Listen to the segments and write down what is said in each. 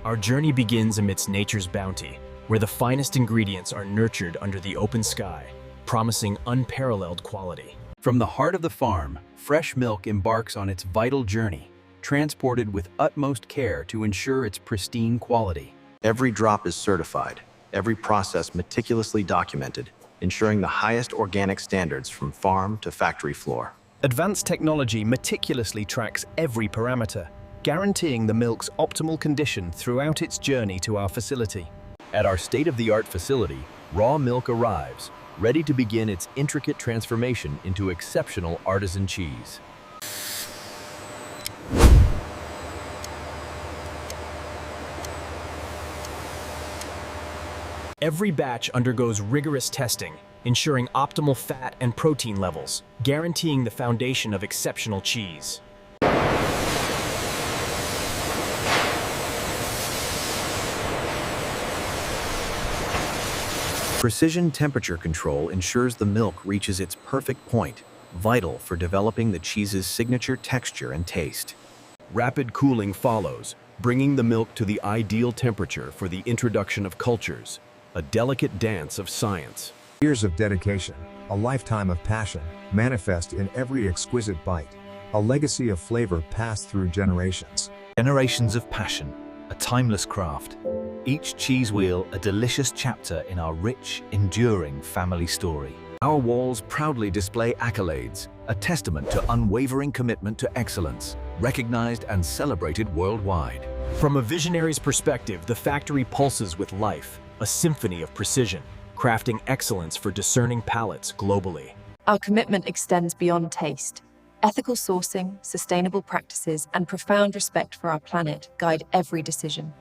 Our journey begins amidst nature's bounty, where the finest ingredients are nurtured under the open sky, promising unparalleled quality. From the heart of the farm, fresh milk embarks on its vital journey, transported with utmost care to ensure its pristine quality. Every drop is certified, every process meticulously documented, ensuring the highest organic standards from farm to factory floor. Advanced technology meticulously tracks every parameter, guaranteeing the milk's optimal condition throughout its journey to our facility. At our state-of-the-art facility, raw milk arrives, ready to begin its intricate transformation into exceptional artisan cheese. Every batch undergoes rigorous testing, ensuring optimal fat and protein levels, guaranteeing the foundation of exceptional cheese. Precision temperature control ensures the milk reaches its perfect point, vital for developing the cheese's signature texture and taste. Rapid cooling follows, bringing the milk to the ideal temperature for the introduction of cultures, a delicate dance of science. Years of dedication, a lifetime of passion, manifest in every exquisite bite, a legacy of flavor passed through generations. Generations of passion, a timeless craft. Each cheese wheel a delicious chapter in our rich, enduring family story. Our walls proudly display accolades, a testament to unwavering commitment to excellence, recognized and celebrated worldwide. From a visionary's perspective, the factory pulses with life, a symphony of precision, crafting excellence for discerning palates globally. Our commitment extends beyond taste. Ethical sourcing, sustainable practices, and profound respect for our planet guide every decision.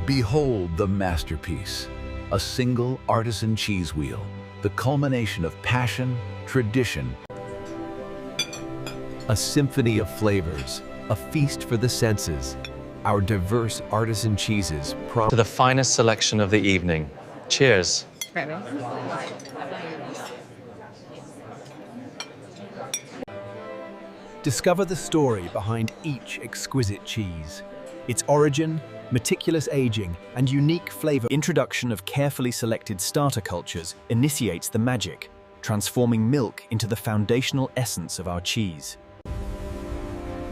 Behold the masterpiece, a single artisan cheese wheel, the culmination of passion, tradition, a symphony of flavors, a feast for the senses. Our diverse artisan cheeses To the finest selection of the evening. Cheers. Discover the story behind each exquisite cheese. Its origin, meticulous aging, and unique flavor. Introduction of carefully selected starter cultures initiates the magic, transforming milk into the foundational essence of our cheese.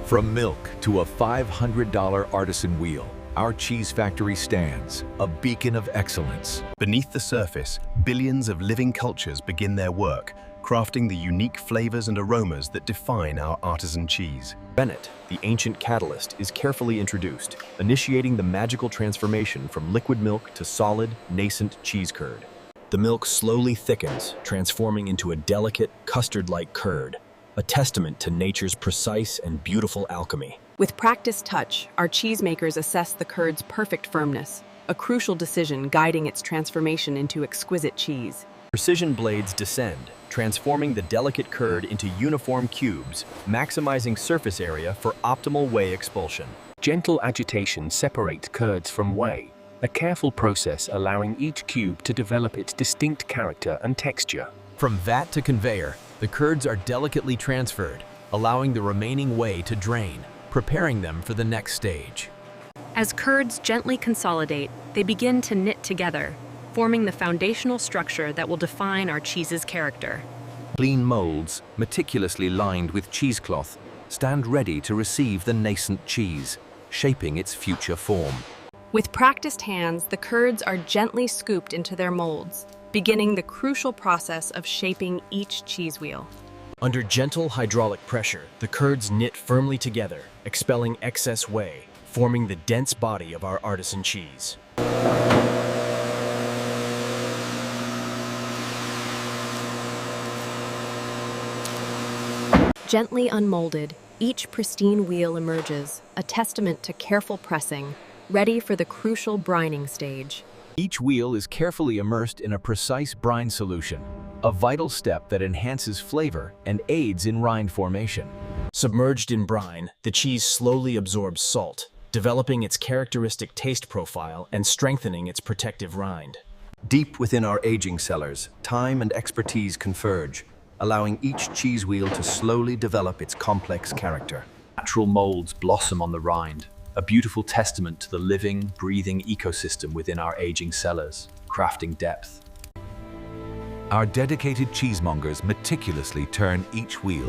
From milk to a $500 artisan wheel, our CheeseFactory stands, a beacon of excellence. Beneath the surface, billions of living cultures begin their work, crafting the unique flavors and aromas that define our artisan cheese. Rennet, the ancient catalyst, is carefully introduced, initiating the magical transformation from liquid milk to solid, nascent cheese curd. The milk slowly thickens, transforming into a delicate, custard-like curd, a testament to nature's precise and beautiful alchemy. With practiced touch, our cheesemakers assess the curd's perfect firmness, a crucial decision guiding its transformation into exquisite cheese. Precision blades descend, transforming the delicate curd into uniform cubes, maximizing surface area for optimal whey expulsion. Gentle agitation separates curds from whey, a careful process allowing each cube to develop its distinct character and texture. From vat to conveyor, the curds are delicately transferred, allowing the remaining whey to drain, preparing them for the next stage. As curds gently consolidate, they begin to knit together, forming the foundational structure that will define our cheese's character. Clean molds, meticulously lined with cheesecloth, stand ready to receive the nascent cheese, shaping its future form. With practiced hands, the curds are gently scooped into their molds, beginning the crucial process of shaping each cheese wheel. Under gentle hydraulic pressure, the curds knit firmly together, expelling excess whey, forming the dense body of our artisan cheese. Gently unmolded, each pristine wheel emerges, a testament to careful pressing, ready for the crucial brining stage. Each wheel is carefully immersed in a precise brine solution, a vital step that enhances flavor and aids in rind formation. Submerged in brine, the cheese slowly absorbs salt, developing its characteristic taste profile and strengthening its protective rind. Deep within our aging cellars, time and expertise converge, allowing each cheese wheel to slowly develop its complex character. Natural molds blossom on the rind, a beautiful testament to the living, breathing ecosystem within our aging cellars, crafting depth. Our dedicated cheesemongers meticulously turn each wheel,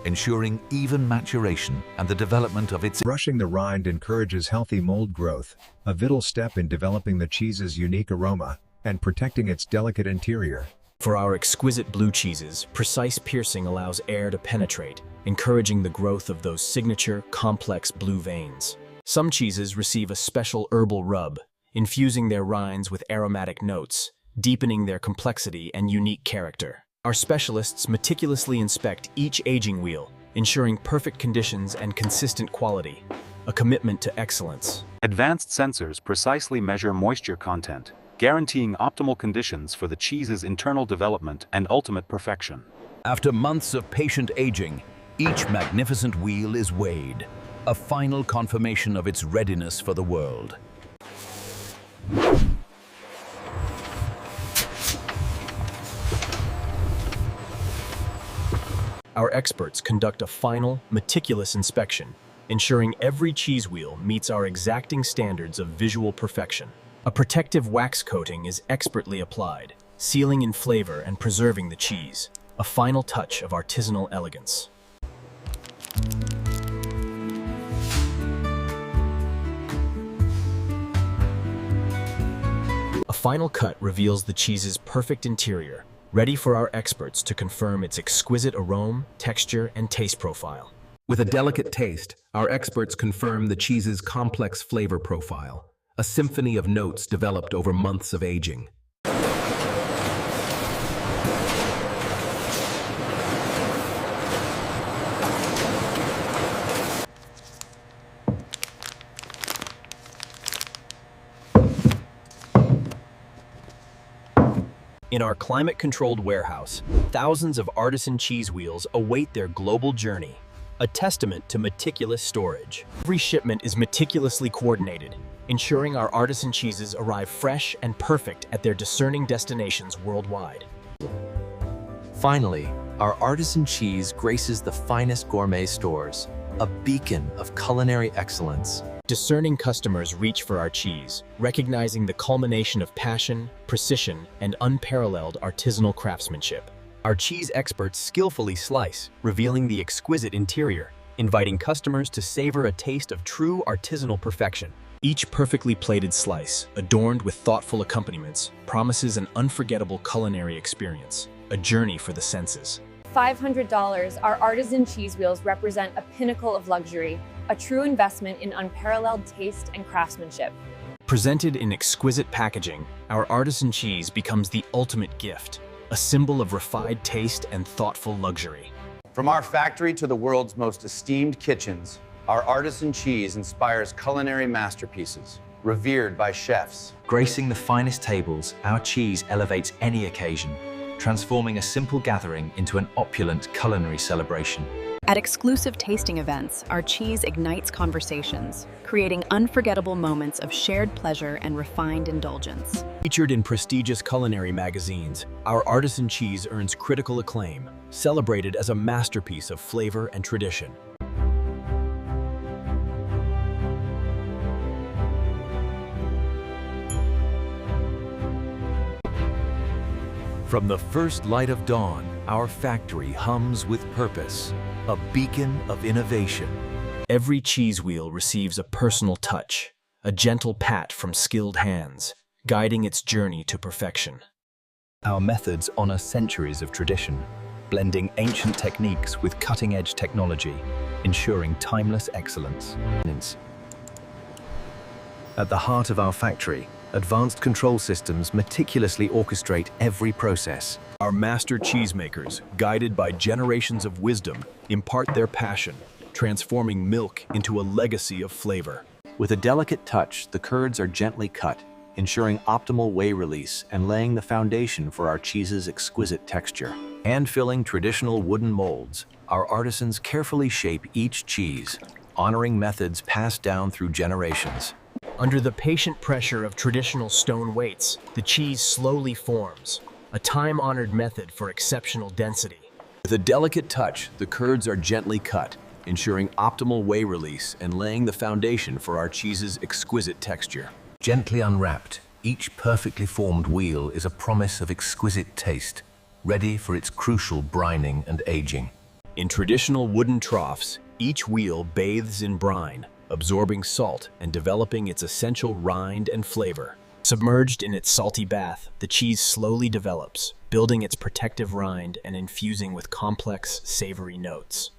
ensuring even maturation and the development of its. Brushing the rind encourages healthy mold growth, a vital step in developing the cheese's unique aroma and protecting its delicate interior. For our exquisite blue cheeses, precise piercing allows air to penetrate, encouraging the growth of those signature, complex blue veins. Some cheeses receive a special herbal rub, infusing their rinds with aromatic notes, deepening their complexity and unique character. Our specialists meticulously inspect each aging wheel, ensuring perfect conditions and consistent quality, a commitment to excellence. Advanced sensors precisely measure moisture content, guaranteeing optimal conditions for the cheese's internal development and ultimate perfection. After months of patient aging, each magnificent wheel is weighed, a final confirmation of its readiness for the world. Our experts conduct a final, meticulous inspection, ensuring every cheese wheel meets our exacting standards of visual perfection. A protective wax coating is expertly applied, sealing in flavor and preserving the cheese, a final touch of artisanal elegance. A final cut reveals the cheese's perfect interior, ready for our experts to confirm its exquisite aroma, texture, and taste profile. With a delicate taste, our experts confirm the cheese's complex flavor profile, a symphony of notes developed over months of aging. In our climate-controlled warehouse, thousands of artisan cheese wheels await their global journey, a testament to meticulous storage. Every shipment is meticulously coordinated, ensuring our artisan cheeses arrive fresh and perfect at their discerning destinations worldwide. Finally, our artisan cheese graces the finest gourmet stores, a beacon of culinary excellence. Discerning customers reach for our cheese, recognizing the culmination of passion, precision, and unparalleled artisanal craftsmanship. Our cheese experts skillfully slice, revealing the exquisite interior, inviting customers to savor a taste of true artisanal perfection. Each perfectly plated slice, adorned with thoughtful accompaniments, promises an unforgettable culinary experience, a journey for the senses. $500, our artisan cheese wheels represent a pinnacle of luxury, a true investment in unparalleled taste and craftsmanship. Presented in exquisite packaging, our artisan cheese becomes the ultimate gift, a symbol of refined taste and thoughtful luxury. From our factory to the world's most esteemed kitchens, our artisan cheese inspires culinary masterpieces, revered by chefs. Gracing the finest tables, our cheese elevates any occasion, transforming a simple gathering into an opulent culinary celebration. At exclusive tasting events, our cheese ignites conversations, creating unforgettable moments of shared pleasure and refined indulgence. Featured in prestigious culinary magazines, our artisan cheese earns critical acclaim, celebrated as a masterpiece of flavor and tradition. From the first light of dawn, our factory hums with purpose, a beacon of innovation. Every cheese wheel receives a personal touch, a gentle pat from skilled hands, guiding its journey to perfection. Our methods honor centuries of tradition, blending ancient techniques with cutting-edge technology, ensuring timeless excellence. At the heart of our factory, advanced control systems meticulously orchestrate every process. Our master cheesemakers, guided by generations of wisdom, impart their passion, transforming milk into a legacy of flavor. With a delicate touch, the curds are gently cut, ensuring optimal whey release and laying the foundation for our cheese's exquisite texture. Hand-filling traditional wooden molds, our artisans carefully shape each cheese, honoring methods passed down through generations. Under the patient pressure of traditional stone weights, the cheese slowly forms, a time-honored method for exceptional density. With a delicate touch, the curds are gently cut, ensuring optimal whey release and laying the foundation for our cheese's exquisite texture. Gently unwrapped, each perfectly formed wheel is a promise of exquisite taste, ready for its crucial brining and aging. In traditional wooden troughs, each wheel bathes in brine, absorbing salt and developing its essential rind and flavor. Submerged in its salty bath, the cheese slowly develops, building its protective rind and infusing with complex, savory notes.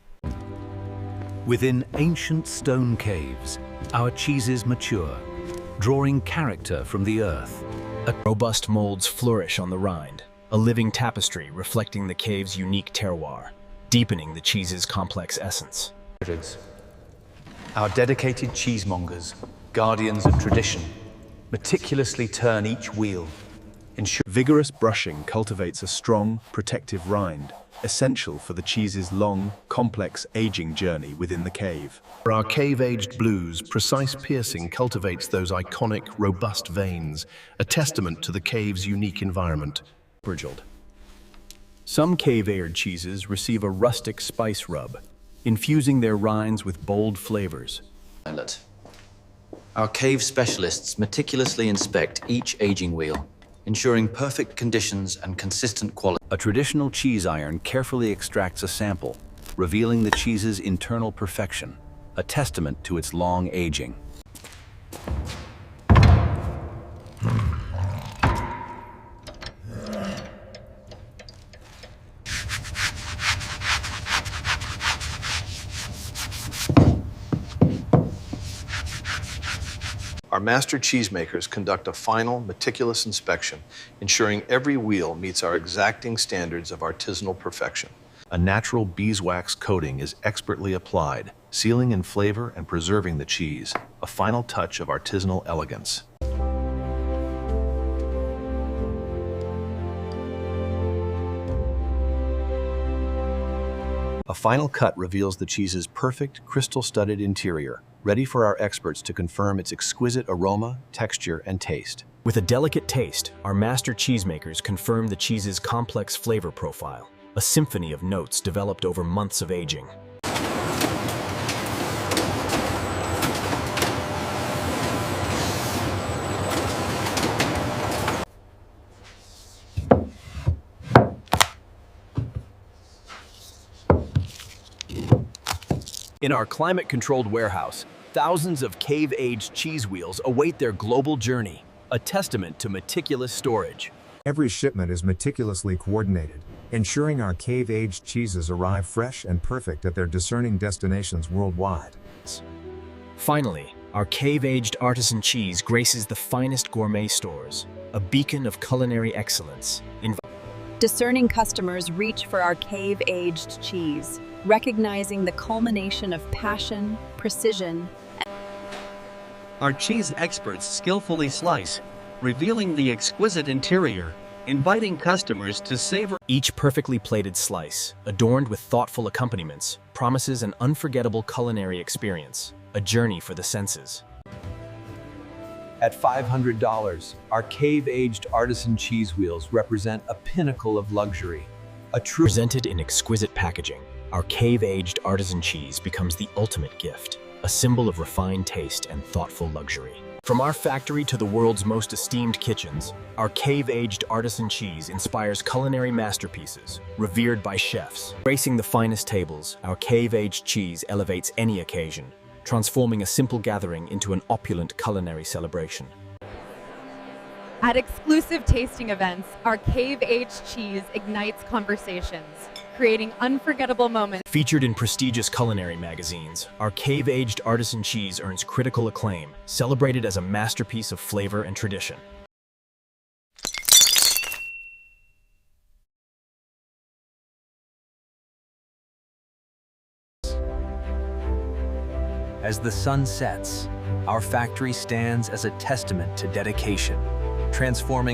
Within ancient stone caves, our cheeses mature, drawing character from the earth. Robust molds flourish on the rind, a living tapestry reflecting the cave's unique terroir, deepening the cheese's complex essence. Our dedicated cheesemongers, guardians of tradition, meticulously turn each wheel, Vigorous brushing cultivates a strong, protective rind, essential for the cheese's long, complex aging journey within the cave. For our cave-aged blues, precise piercing cultivates those iconic, robust veins, a testament to the cave's unique environment. Some cave-aged cheeses receive a rustic spice rub, infusing their rinds with bold flavors. Our cave specialists meticulously inspect each aging wheel, ensuring perfect conditions and consistent quality. A traditional cheese iron carefully extracts a sample, revealing the cheese's internal perfection, a testament to its long aging. Our master cheesemakers conduct a final, meticulous inspection, ensuring every wheel meets our exacting standards of artisanal perfection. A natural beeswax coating is expertly applied, sealing in flavor and preserving the cheese, a final touch of artisanal elegance. A final cut reveals the cheese's perfect, crystal-studded interior, ready for our experts to confirm its exquisite aroma, texture, and taste. With a delicate taste, our master cheesemakers confirm the cheese's complex flavor profile, a symphony of notes developed over months of aging. In our climate-controlled warehouse, thousands of cave-aged cheese wheels await their global journey, a testament to meticulous storage. Every shipment is meticulously coordinated, ensuring our cave-aged cheeses arrive fresh and perfect at their discerning destinations worldwide. Finally, our cave-aged artisan cheese graces the finest gourmet stores, a beacon of culinary excellence. Discerning customers reach for our cave-aged cheese, recognizing the culmination of passion, precision. Our cheese experts skillfully slice, revealing the exquisite interior, inviting customers to savor. Each perfectly plated slice, adorned with thoughtful accompaniments, promises an unforgettable culinary experience, a journey for the senses. At $500, our cave-aged artisan cheese wheels represent a pinnacle of luxury. Presented in exquisite packaging, our cave-aged artisan cheese becomes the ultimate gift, a symbol of refined taste and thoughtful luxury. From our factory to the world's most esteemed kitchens, our cave-aged artisan cheese inspires culinary masterpieces, revered by chefs. Gracing the finest tables, our cave-aged cheese elevates any occasion, transforming a simple gathering into an opulent culinary celebration. At exclusive tasting events, our cave-aged cheese ignites conversations, creating unforgettable moments. Featured in prestigious culinary magazines, our cave-aged artisan cheese earns critical acclaim, celebrated as a masterpiece of flavor and tradition. As the sun sets, our factory stands as a testament to dedication, transforming